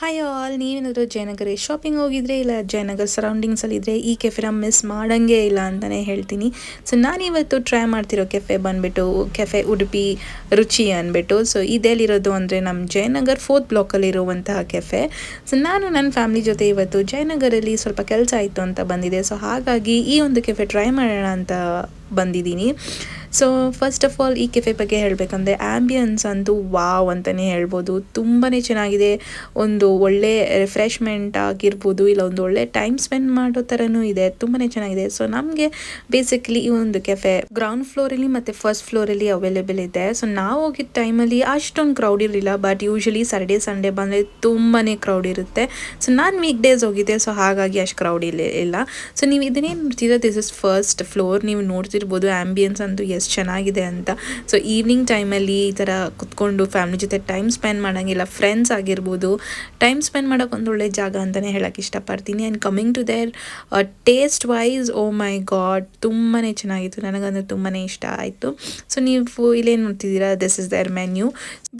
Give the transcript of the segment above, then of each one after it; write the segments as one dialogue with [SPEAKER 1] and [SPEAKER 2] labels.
[SPEAKER 1] Hi all, ನೀವೇನಾದರೂ Jayanagar shopping ಹೋಗಿದ್ರೆ ಇಲ್ಲ ಜಯನಗರ ಸರೌಂಡಿಂಗ್ಸಲ್ಲಿದ್ದರೆ ಈ ಕೆಫೆನ ಮಿಸ್ ಮಾಡೋಂಗೇ ಇಲ್ಲ ಅಂತಲೇ ಹೇಳ್ತೀನಿ. ಸೊ ನಾನಿವತ್ತು ಟ್ರೈ ಮಾಡ್ತಿರೋ ಕೆಫೆ ಬಂದುಬಿಟ್ಟು ಕೆಫೆ ಉಡುಪಿ ರುಚಿ ಅಂದ್ಬಿಟ್ಟು. ಸೊ ಇದೆಲ್ಲಿರೋದು ಅಂದರೆ ನಮ್ಮ ಜಯನಗರ್ 4th ಬ್ಲಾಕಲ್ಲಿರುವಂತಹ ಕೆಫೆ. ಸೊ ನಾನು ನನ್ನ ಫ್ಯಾಮಿಲಿ ಜೊತೆ ಇವತ್ತು ಜಯನಗರಲ್ಲಿ ಸ್ವಲ್ಪ ಕೆಲಸ ಆಯಿತು ಅಂತ ಬಂದಿದೆ. ಸೊ ಹಾಗಾಗಿ ಈ ಒಂದು ಕೆಫೆ ಟ್ರೈ ಮಾಡೋಣ ಅಂತ ಬಂದಿದ್ದೀನಿ. ಸೊ ಫಸ್ಟ್ ಆಫ್ ಆಲ್ ಈ ಕೆಫೆ ಬಗ್ಗೆ ಹೇಳಬೇಕಂದ್ರೆ ಆ್ಯಂಬಿಯನ್ಸ್ ಅಂತೂ ವಾವ್ ಅಂತಲೇ ಹೇಳ್ಬೋದು. ತುಂಬಾ ಚೆನ್ನಾಗಿದೆ. ಒಂದು ಒಳ್ಳೆ ರಿಫ್ರೆಶ್ಮೆಂಟ್ ಆಗಿರ್ಬೋದು, ಇಲ್ಲ ಒಂದು ಒಳ್ಳೆ ಟೈಮ್ ಸ್ಪೆಂಡ್ ಮಾಡೋ ಥರನೂ ಇದೆ. ತುಂಬಾ ಚೆನ್ನಾಗಿದೆ. ಸೊ ನಮಗೆ ಬೇಸಿಕಲಿ ಈ ಒಂದು ಕೆಫೆ ಗ್ರೌಂಡ್ ಫ್ಲೋರಲ್ಲಿ ಮತ್ತು ಫಸ್ಟ್ ಫ್ಲೋರಲ್ಲಿ ಅವೈಲೇಬಲ್ ಇದೆ. ಸೊ ನಾವು ಹೋಗಿದ್ದ ಟೈಮಲ್ಲಿ ಅಷ್ಟೊಂದು ಕ್ರೌಡ್ ಇರಲಿಲ್ಲ, ಬಟ್ ಯೂಶ್ವಲಿ ಸ್ಯಾಟರ್ಡೇ ಸಂಡೇ ಬಂದರೆ ತುಂಬಾ ಕ್ರೌಡ್ ಇರುತ್ತೆ. ಸೊ ನಾನು ವೀಕ್ ಡೇಸ್ ಹೋಗಿದ್ದೆ, ಸೊ ಹಾಗಾಗಿ ಅಷ್ಟು ಕ್ರೌಡ್ ಇಲ್ಲ. ಸೊ ನೀವು ಇದನ್ನೇ ನೋಡ್ತಿರೋ ದಿಸ್ ಇಸ್ ಫಸ್ಟ್ ಫ್ಲೋರ್. ನೀವು ನೋಡ್ತಿರ್ಬೋದು ಆ್ಯಂಬಿಯನ್ಸ್ ಅಂತೂ ಎಷ್ಟು ಚೆನ್ನಾಗಿದೆ ಅಂತ. ಸೊ ಈವ್ನಿಂಗ್ ಟೈಮಲ್ಲಿ ಈ ಥರ ಕುತ್ಕೊಂಡು ಫ್ಯಾಮಿಲಿ ಜೊತೆ ಟೈಮ್ ಸ್ಪೆಂಡ್ ಮಾಡೋಂಗಿಲ್ಲ, ಫ್ರೆಂಡ್ಸ್ ಆಗಿರ್ಬೋದು, ಟೈಮ್ ಸ್ಪೆಂಡ್ ಮಾಡೋಕೆ ಒಂದು ಒಳ್ಳೆ ಜಾಗ ಅಂತಲೇ ಹೇಳೋಕ್ಕೆ ಇಷ್ಟಪಡ್ತೀನಿ. And coming to their taste wise, oh my god, ತುಂಬಾ ಚೆನ್ನಾಗಿತ್ತು. ನನಗಂದ್ರೆ ತುಂಬಾ ಇಷ್ಟ ಆಯಿತು. ಸೊ ನೀವು ಇಲ್ಲೇನು ನೋಡ್ತಿದ್ದೀರಾ, this is their menu.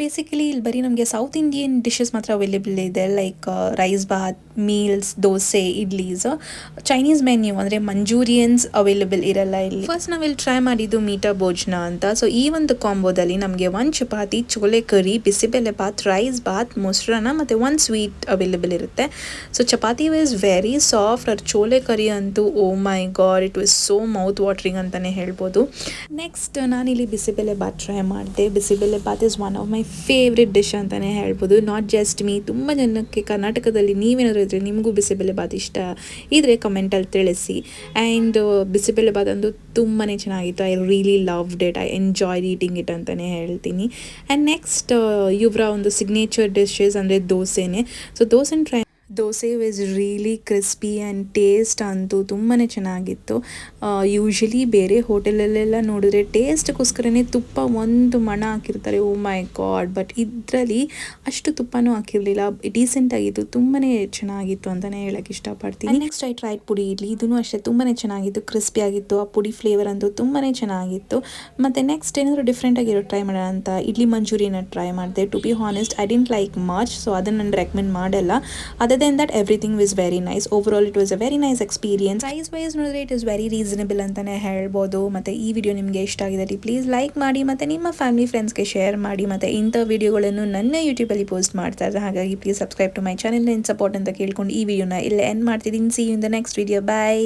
[SPEAKER 1] Basically ಇಲ್ಲಿ ಬರೀ ನಮಗೆ ಸೌತ್ ಇಂಡಿಯನ್ ಡಿಶಸ್ ಮಾತ್ರ ಅವೈಲೇಬಲ್ ಇದೆ, like rice bath, meals, dosa, idlis. Chinese menu ಅಂದರೆ ಮಂಚೂರಿಯನ್ಸ್ ಅವೈಲೇಬಲ್ ಇರಲ್ಲ ಇಲ್ಲಿ. ಫಸ್ಟ್ ನಾವಿಲ್ಲಿ ಟ್ರೈ ಮಾಡಿದ್ದು ಮೀಟಾ ಭೋಜನ ಅಂತ. ಸೊ ಈ ಒಂದು ಕಾಂಬೋದಲ್ಲಿ ನಮಗೆ 1 ಚಪಾತಿ, ಚೋಲೆ ಕರಿ, ಬಿಸಿಬೇಳೆ ಬಾತ್, ರೈಸ್ ಬಾತ್, ಮೊಸರನ್ನ ಮತ್ತು 1 ಸ್ವೀಟ್ ಅವೈಲೇಬಲ್ ಇರುತ್ತೆ. So chapati was very soft. ಅವ್ರ ಚೋಲೆ ಕರಿ ಅಂತೂ oh my god, it was so mouth watering ಅಂತಲೇ ಹೇಳ್ಬೋದು. ನೆಕ್ಸ್ಟ್ ನಾನಿಲ್ಲಿ ಬಿಸಿಬೇಳೆ ಬಾತ್ ಟ್ರೈ ಮಾಡಿದೆ. Bisibele bath is one of my favourite dish ಅಂತಲೇ ಹೇಳ್ಬೋದು. ನಾಟ್ ಜಸ್ಟ್ ಮೀ, ತುಂಬ ಜನಕ್ಕೆ ಕರ್ನಾಟಕದಲ್ಲಿ ನೀವೇನಾದರೂ ಇದ್ದರೆ ನಿಮಗೂ ಬಿಸಿಬೇಳೆ ಬಾತ್ ಇಷ್ಟ ಇದ್ದರೆ ಕಮೆಂಟಲ್ಲಿ ತಿಳಿಸಿ. ಆ್ಯಂಡ್ ಬಿಸಿಬೇಳೆ ಬಾತ್ ಅಂತೂ ತುಂಬಾ ಚೆನ್ನಾಗಿತ್ತು. I really loved it, I enjoyed eating it ಅಂತಲೇ ಹೇಳ್ತೀನಿ. ಆ್ಯಂಡ್ ನೆಕ್ಸ್ಟ್ ಇವರ ಒಂದು ಸಿಗ್ನೇಚರ್ ಡಿಶಸ್ ಅಂದರೆ ದೋಸೆನೇ. So dosa was really crispy and taste ಅಂತೂ ತುಂಬಾ ಚೆನ್ನಾಗಿತ್ತು. ಯೂಶ್ವಲಿ ಬೇರೆ ಹೋಟೆಲಲ್ಲೆಲ್ಲ ನೋಡಿದ್ರೆ ಟೇಸ್ಟ್ಗೋಸ್ಕರನೇ ತುಪ್ಪ ಒಂದು ಮಣ ಹಾಕಿರ್ತಾರೆ, ಓ ಮೈ ಗಾಡ್, ಬಟ್ ಇದರಲ್ಲಿ ಅಷ್ಟು ತುಪ್ಪನೂ ಹಾಕಿರಲಿಲ್ಲ. ಡೀಸೆಂಟ್ ಆಗಿತ್ತು, ತುಂಬಾ ಚೆನ್ನಾಗಿತ್ತು ಅಂತಲೇ ಹೇಳೋಕ್ಕೆ ಇಷ್ಟಪಡ್ತೀನಿ. ನೆಕ್ಸ್ಟ್ ಐ ಟ್ರೈಡ್ ಪುಡಿ ಇಡ್ಲಿ. ಇದೂ ಅಷ್ಟೇ ತುಂಬಾ ಚೆನ್ನಾಗಿತ್ತು, ಕ್ರಿಸ್ಪಿ ಆಗಿತ್ತು. ಆ ಪುಡಿ ಫ್ಲೇವರ್ ಅಂತೂ ತುಂಬಾ ಚೆನ್ನಾಗಿತ್ತು. ಮತ್ತು ನೆಕ್ಸ್ಟ್ ಏನಾದರೂ ಡಿಫ್ರೆಂಟಾಗಿರೋ ಟ್ರೈ ಮಾಡೋಣ ಅಂತ ಇಡ್ಲಿ ಮಂಚೂರಿಯನ್ನ ಟ್ರೈ ಮಾಡಿದೆ. To be honest I didn't like much, so ಅದನ್ನು ನಾನು ರೆಕಮೆಂಡ್ ಮಾಡಲ್ಲ. Other than that everything was very nice. Overall it was a very nice experience. Price wise ನೋಡಿದ್ರೆ ಇಟ್ ಇಸ್ ವೆರಿ ರೀಸನಬಲ್ ಅಂತಲೇ ಹೇಳ್ಬೋದು. ಮತ್ತು ಈ ವಿಡಿಯೋ ನಿಮಗೆ ಇಷ್ಟ ಆಗಿದ್ದಲ್ಲಿ ಪ್ಲೀಸ್ ಲೈಕ್ ಮಾಡಿ ಮತ್ತು ನಿಮ್ಮ ಫ್ಯಾಮಿಲಿ ಫ್ರೆಂಡ್ಸ್ಗೆ ಶೇರ್ ಮಾಡಿ. ಮತ್ತು ಇಂಥ ವಿಡಿಯೋಗಳನ್ನು ನನ್ನ ಯೂಟ್ಯೂಬಲ್ಲಿ ಪೋಸ್ಟ್ ಮಾಡ್ತಾ ಇದ್ದಾರೆ, ಹಾಗಾಗಿ please subscribe to my channel in support ಅಂತ ಕೇಳ್ಕೊಂಡು ಈ ವಿಡಿಯೋನ ಇಲ್ಲೇ ಎಂಡ್ ಮಾಡ್ತಿದ್ದೀನಿ. See you in the next video. By.